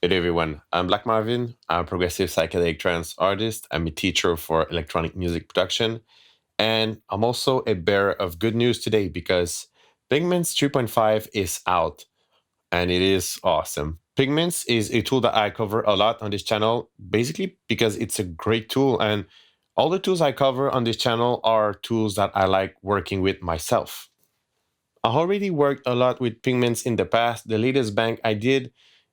Good day, everyone. I'm Black Marvin. I'm a progressive psychedelic trance artist. I'm a teacher for electronic music production. And I'm also a bearer of good news today because Pigments 3.5 is out and it is awesome. Pigments is a tool that I cover a lot on this channel, basically because it's a great tool. And all the tools I cover on this channel are tools that I like working with myself. I already worked a lot with Pigments in the past. The latest bank I did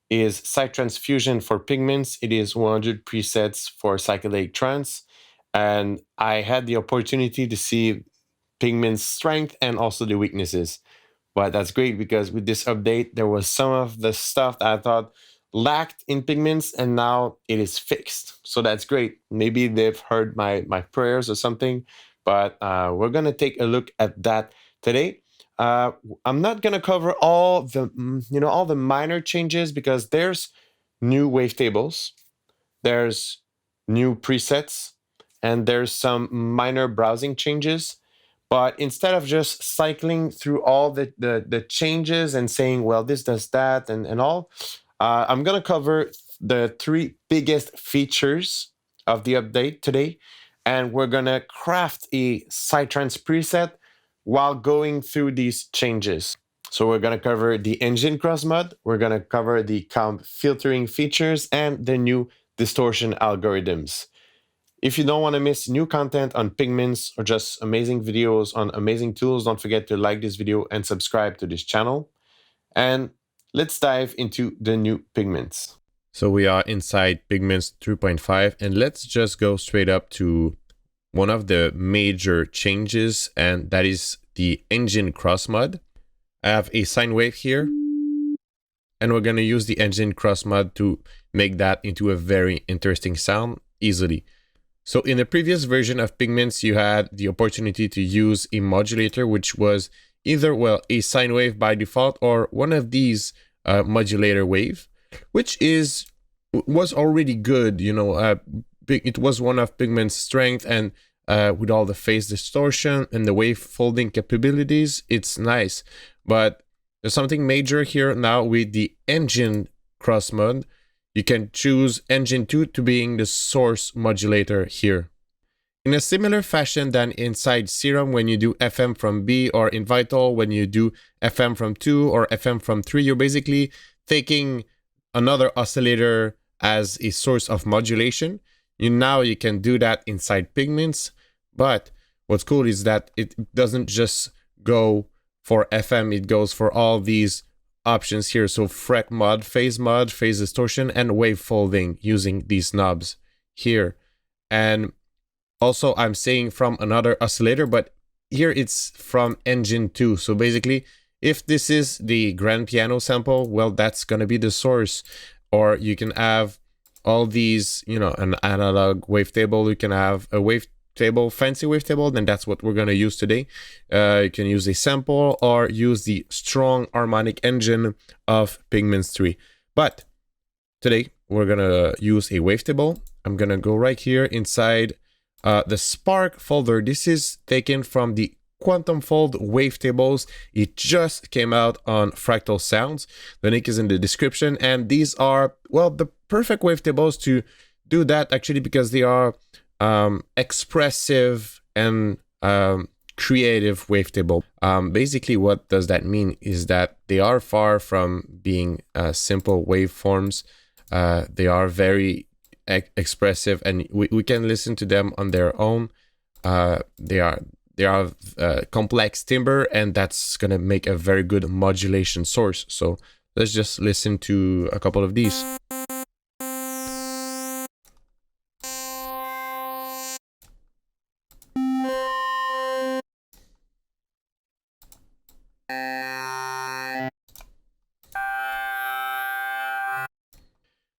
is Psytrance Fusion for Pigments. It is 100 presets for psychedelic trance. And I had the opportunity to see Pigment's strength and also the weaknesses. But that's great because with this update, there was some of the stuff that I thought lacked in Pigments and now it is fixed. So that's great. Maybe they've heard my prayers or something, but we're going to take a look at that today. Uh, I'm not going to cover all the all the minor changes because there's new wavetables, there's new presets, and there's some minor browsing changes. But instead of just cycling through all the changes and saying, well, this does that and all, I'm going to cover the three biggest features of the update today. And we're going to craft a Psytrance preset while going through these changes. So we're going to cover the engine Crossmod, we're going to cover the comp filtering features, and the new distortion algorithms. If you don't want to miss new content on Pigments or just amazing videos on amazing tools, don't forget to like this video and subscribe to this channel. And let's dive into the new Pigments. So we are inside Pigments 3.5 and let's just go straight up to one of the major changes, and that is the engine Crossmod. I have a sine wave here, and we're going to use the engine Crossmod to make that into a very interesting sound easily. So in the previous version of Pigments, you had the opportunity to use a modulator, which was either, well, a sine wave by default or one of these modulator wave, which was already good, it was one of Pigment's strength, and with all the phase distortion and the wave folding capabilities, it's nice. But there's something major here now with the engine Crossmod. You can choose engine 2 to being the source modulator here. In a similar fashion than inside Serum when you do FM from B, or in Vital when you do FM from 2 or FM from 3, you're basically taking another oscillator as a source of modulation. Now you can do that inside Pigments, but what's cool is that it doesn't just go for FM, it goes for all these options here. So Fractal Sounds, phase distortion, and wave folding using these knobs here. And also I'm saying from another oscillator, but here it's from engine 2. So basically, if this is the grand piano sample, well, that's going to be the source. Or you can have all these, an analog wavetable. You can have a wavetable, fancy wavetable, then that's what we're going to use today. You can use a sample or use the strong harmonic engine of Pigments 3. But today we're going to use a wavetable. I'm going to go right here inside the Spark folder. This is taken from the Quantum Fold Wavetables. It just came out on Fractal Sounds. The link is in the description, and these are, well, the perfect wavetables to do that, actually, because they are expressive and creative wavetable. Basically, what does that mean is that they are far from being simple waveforms. They are very expressive, and we can listen to them on their own. They are complex timbre, and that's gonna make a very good modulation source. So let's just listen to a couple of these.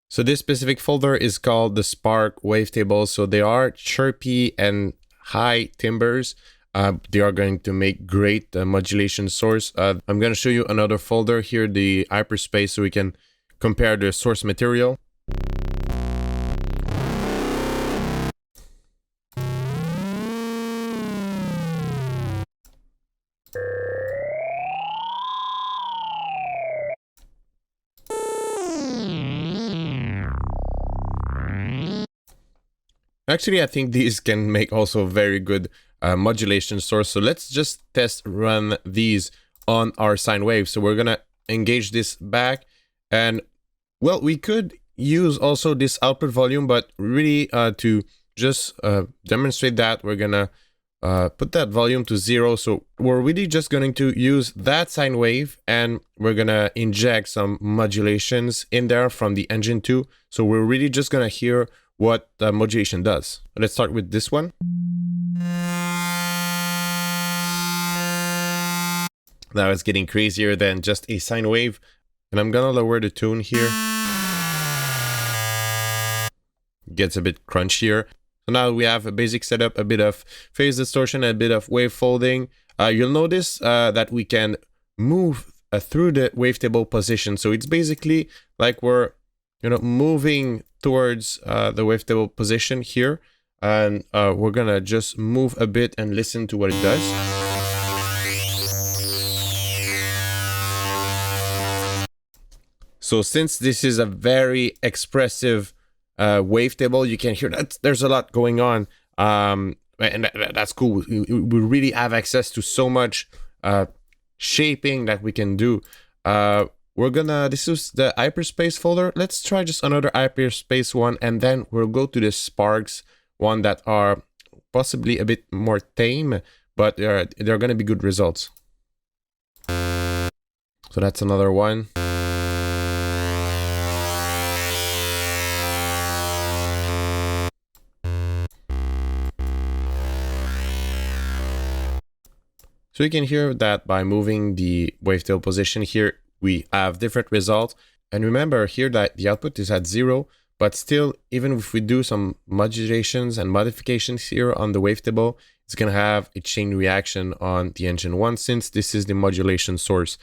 So this specific folder is called the Spark Wavetables. So they are chirpy and high timbres. They are going to make great modulation source. I'm going to show you another folder here, the hyperspace, so we can compare the source material. Actually, I think these can make also very good modulation source. So let's just test run these on our sine wave. So we're gonna engage this back, and well, we could use also this output volume, but really to just demonstrate that, we're gonna put that volume to 0. So we're really just going to use that sine wave, and we're gonna inject some modulations in there from the engine 2. So we're really just gonna hear what the modulation does. Let's start with this one. Now it's getting crazier than just a sine wave, and I'm gonna lower the tone here. Gets a bit crunchier. So now we have a basic setup, a bit of phase distortion, a bit of wave folding. You'll notice that we can move through the wavetable position. So it's basically like we're moving towards the wavetable position here, and we're gonna just move a bit and listen to what it does. So since this is a very expressive wavetable, you can hear that there's a lot going on, and that's cool. We really have access to so much shaping that we can do. This is the hyperspace folder. Let's try just another hyperspace one, and then we'll go to the sparks one that are possibly a bit more tame, but they're going to be good results. So that's another one. So you can hear that by moving the wavetable position here, we have different results. And remember here that the output is at 0, but still, even if we do some modulations and modifications here on the wavetable, it's going to have a chain reaction on the engine 1, since this is the modulation source.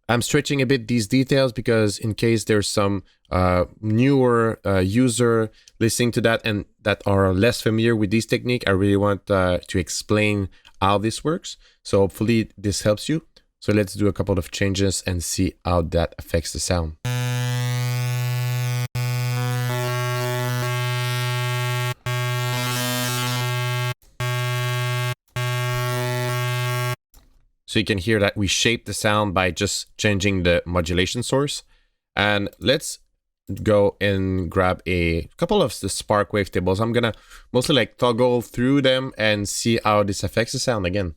I'm stretching a bit these details because in case there's some newer user listening to that and that are less familiar with this technique, I really want to explain how this works. So hopefully this helps you. So let's do a couple of changes and see how that affects the sound. So you can hear that we shape the sound by just changing the modulation source. And let's go and grab a couple of the spark wavetables. I'm gonna mostly like toggle through them and see how this affects the sound again.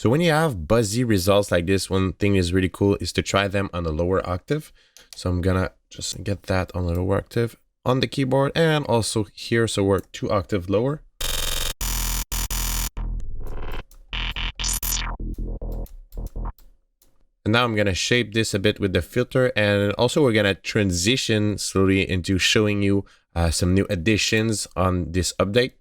So when you have buzzy results like this, one thing is really cool is to try them on a lower octave. So I'm gonna just get that on a lower octave on the keyboard and also here, so we're 2 octaves lower. And now I'm gonna shape this a bit with the filter, and also we're gonna transition slowly into showing you some new additions on this update.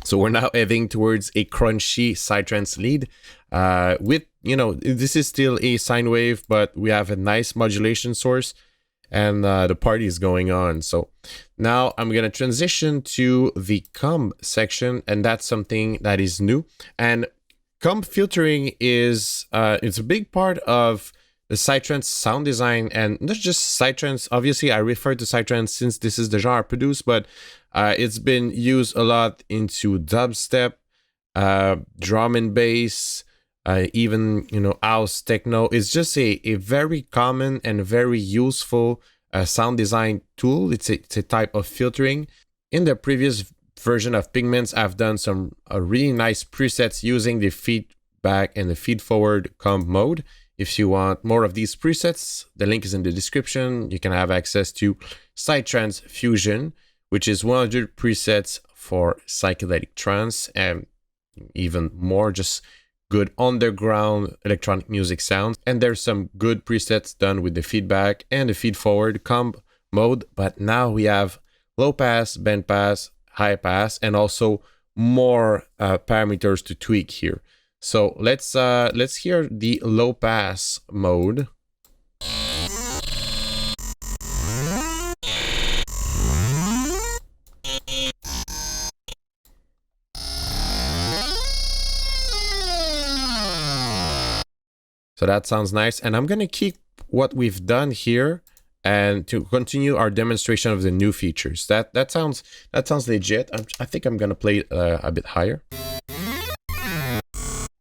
So we're now heading towards a crunchy Psytrance lead with, this is still a sine wave, but we have a nice modulation source and the party is going on. So now I'm going to transition to the comb section, and that's something that is new. And comb filtering is, it's a big part of the Psytrance sound design, and not just Psytrance. Obviously, I refer to Psytrance since this is the genre produced, but it's been used a lot into dubstep, drum and bass, even, house techno. It's just a very common and very useful sound design tool. It's a type of filtering. In the previous version of Pigments, I've done some really nice presets using the feedback and the feed forward comb mode. if you want more of these presets, the link is in the description. You can have access to Psytrance Fusion, which is 100 presets for psychedelic trance and even more just good underground electronic music sounds. And there's some good presets done with the feedback and the feed forward comb mode. But now we have low pass, band pass, high pass, and also more parameters to tweak here. So let's hear the low pass mode. So that sounds nice. And I'm going to keep what we've done here and to continue our demonstration of the new features. That sounds legit. I think I'm going to play it a bit higher.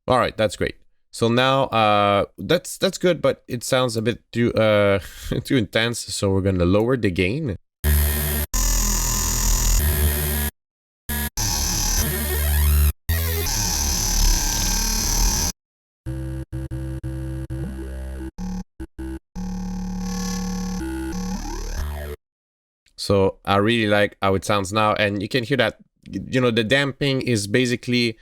All right, that's great. So now that's good, but it sounds a bit too too intense. So we're going to lower the gain. So I really like how it sounds now, and you can hear that, you know, the damping is basically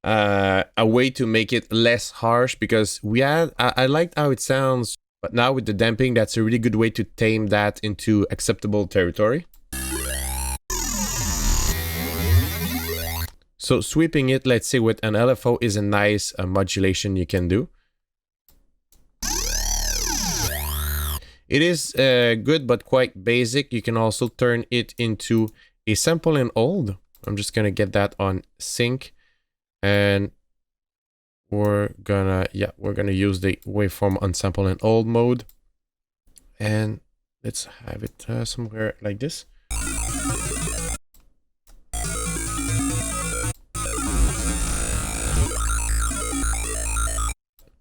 a way to make it less harsh, because I liked how it sounds, but now with the damping, that's a really good way to tame that into acceptable territory. So sweeping it, let's say with an LFO, is a nice modulation you can do. It is good, but quite basic. You can also turn it into a sample and hold. I'm just gonna get that on sync, and we're gonna use the waveform on sample and hold mode, and let's have it somewhere like this.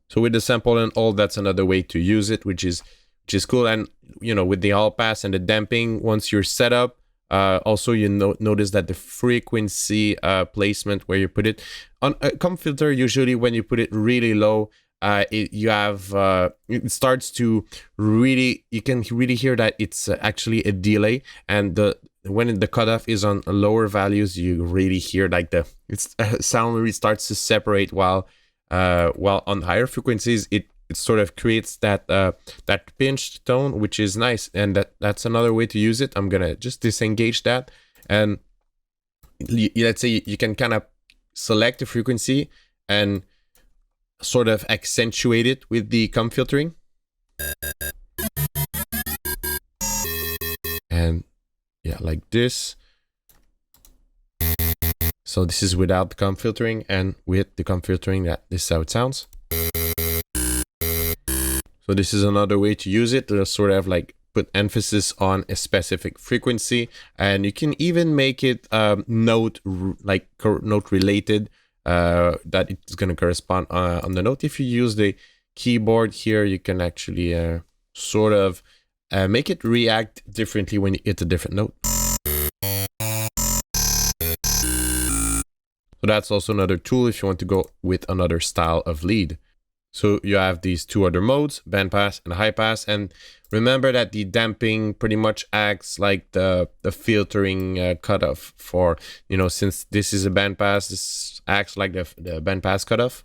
So with the sample and hold, that's another way to use it, which is cool. And you know, with the all pass and the damping, once you're set up, also you notice that the frequency placement where you put it on a comb filter, usually when you put it really low, it starts to really, you can really hear that it's actually a delay, and when the cutoff is on lower values, you really hear like sound really starts to separate, while on higher frequencies it sort of creates that pinched tone, which is nice. And that's another way to use it. I'm gonna just disengage that, and let's say you can kind of select the frequency and sort of accentuate it with the comb filtering. And yeah, like this. So this is without the comb filtering, and with the comb filtering, this is how it sounds. So this is another way to use it, to sort of like put emphasis on a specific frequency, and you can even make it note related, that it's going to correspond on the note. If you use the keyboard here, you can actually sort of make it react differently when you hit a different note. So that's also another tool if you want to go with another style of lead. So you have these two other modes, band pass and high pass. And remember that the damping pretty much acts like the filtering cutoff for, you know, since this is a band pass, this acts like the band pass cutoff.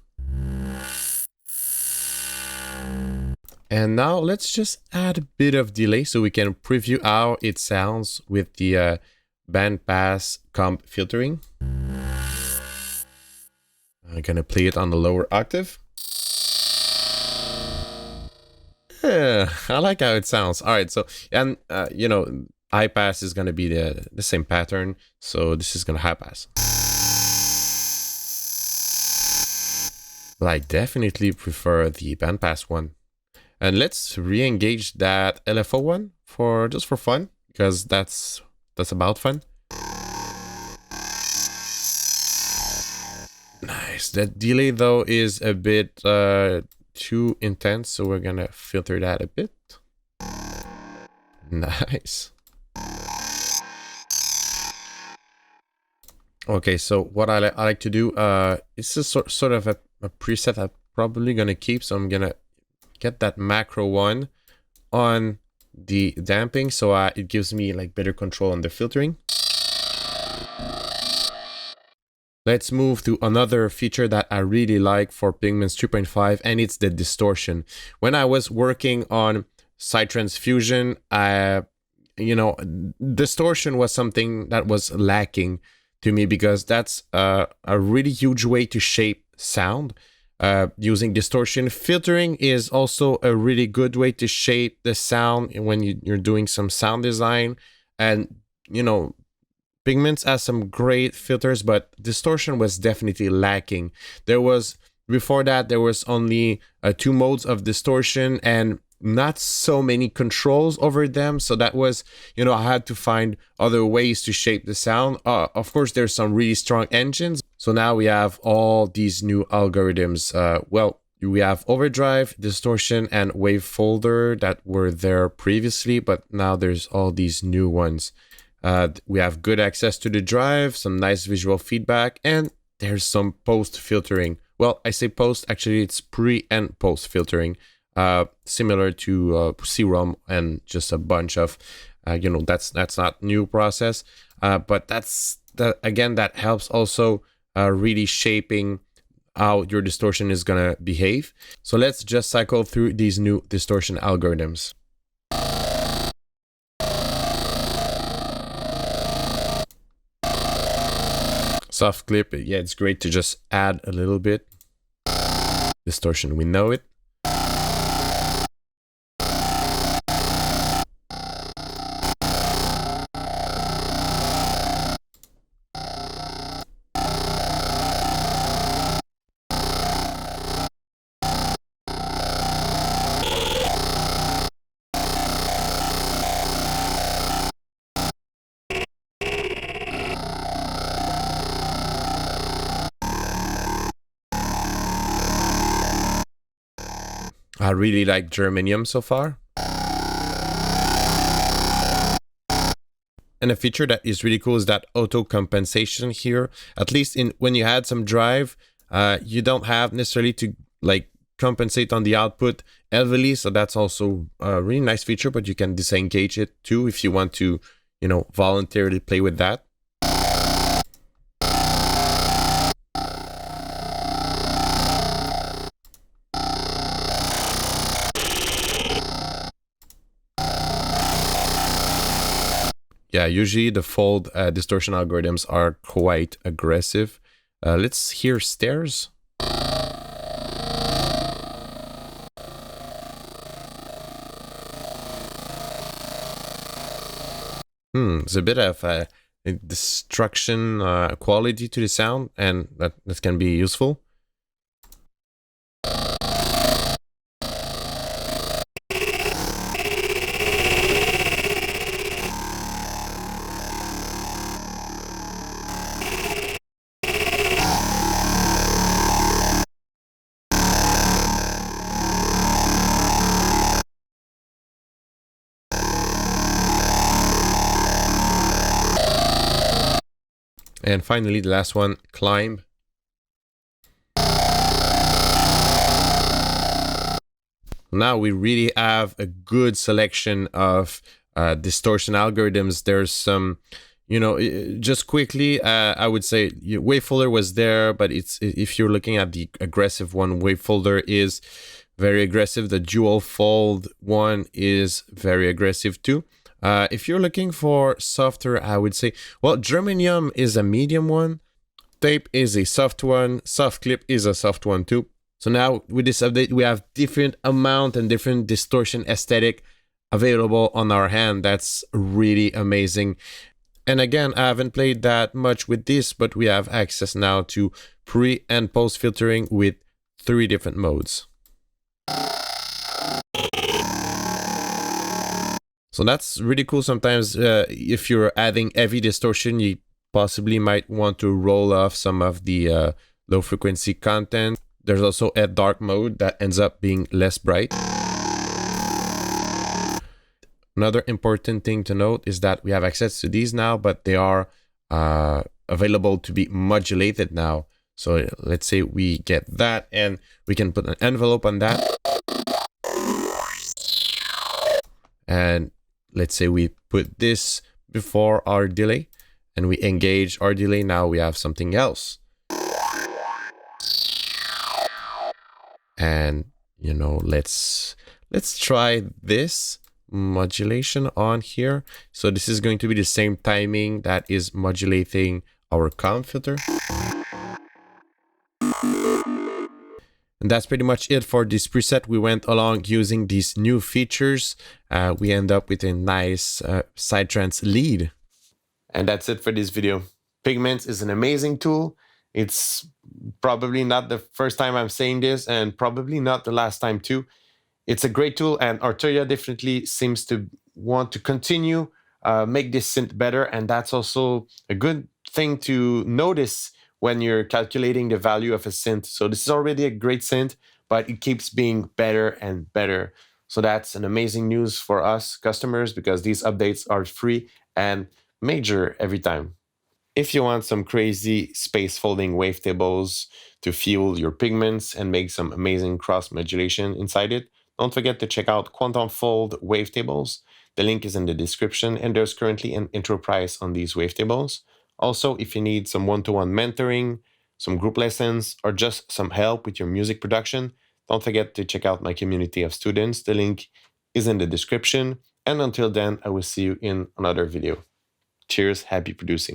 And now let's just add a bit of delay so we can preview how it sounds with the band pass comb filtering. I'm gonna play it on the lower octave. Yeah, I like how it sounds. All right, so, and you know, high pass is gonna be the same pattern, so this is gonna high pass. But I definitely prefer the band pass one. And let's re-engage that LFO one just for fun, because that's about fun. Nice. That delay though is a bit too intense, so we're gonna filter that a bit. Nice. Okay, so what I like to do, it's a sort of a preset I'm probably gonna keep, so I'm gonna get that macro one on the damping, so it gives me like better control on the filtering. Let's move to another feature that I really like for Pigments 3.5, and it's the distortion. When I was working on Psytrance Fusion, distortion was something that was lacking to me, because that's a really huge way to shape sound. Using distortion, filtering is also a really good way to shape the sound when you're doing some sound design. And Pigments has some great filters, but distortion was definitely lacking. Before that, there was only 2 modes of distortion and not so many controls over them. So that was, I had to find other ways to shape the sound. Of course, there's some really strong engines. So now we have all these new algorithms. We have overdrive, distortion, and wave folder that were there previously, but now there's all these new ones. We have good access to the drive, some nice visual feedback, and there's some post filtering. Well, I say post, actually it's pre and post filtering, similar to C-ROM, and just a bunch of, that's not new process, but that helps also really shaping how your distortion is gonna behave. So let's just cycle through these new distortion algorithms. Soft clip, yeah, it's great to just add a little bit. Distortion, we know it. I really like germanium so far. And a feature that is really cool is that auto compensation here. At least when you add some drive, you don't have necessarily to compensate on the output heavily. So that's also a really nice feature, but you can disengage it too if you want to, voluntarily play with that. Yeah, usually the fold distortion algorithms are quite aggressive. Let's hear stairs. There's a bit of a destruction quality to the sound, and that can be useful. And finally, the last one, climb. Now we really have a good selection of distortion algorithms. There's some, just quickly, I would say wavefolder was there, but if you're looking at the aggressive one, wavefolder is very aggressive. The dual fold one is very aggressive too. If you're looking for softer, I would say, well, germanium is a medium one. Tape is a soft one. Soft clip is a soft one too. So now with this update, we have different amount and different distortion aesthetic available on our hand. That's really amazing. And again, I haven't played that much with this, but we have access now to pre and post filtering with 3 different modes. So that's really cool. Sometimes if you're adding heavy distortion, you possibly might want to roll off some of the low frequency content. There's also a dark mode that ends up being less bright. Another important thing to note is that we have access to these now, but they are available to be modulated now. So let's say we get that and we can put an envelope on that. And let's say we put this before our delay and we engage our delay. Now we have something else. And you know, let's try this modulation on here. So this is going to be the same timing that is modulating our comb filter. And that's pretty much it for this preset. We went along using these new features. We end up with a nice Psytrance lead. And that's it for this video. Pigments is an amazing tool. It's probably not the first time I'm saying this, and probably not the last time too. It's a great tool, and Arturia definitely seems to want to continue make this synth better, and that's also a good thing to notice when you're calculating the value of a synth. So this is already a great synth, but it keeps being better and better. So that's an amazing news for us customers, because these updates are free and major every time. If you want some crazy space folding wavetables to fuel your pigments and make some amazing cross modulation inside it, don't forget to check out Quantum Fold Wavetables. The link is in the description, and there's currently an intro price on these wavetables. Also, if you need some one-to-one mentoring, some group lessons, or just some help with your music production, don't forget to check out my community of students. The link is in the description. And until then, I will see you in another video. Cheers, happy producing.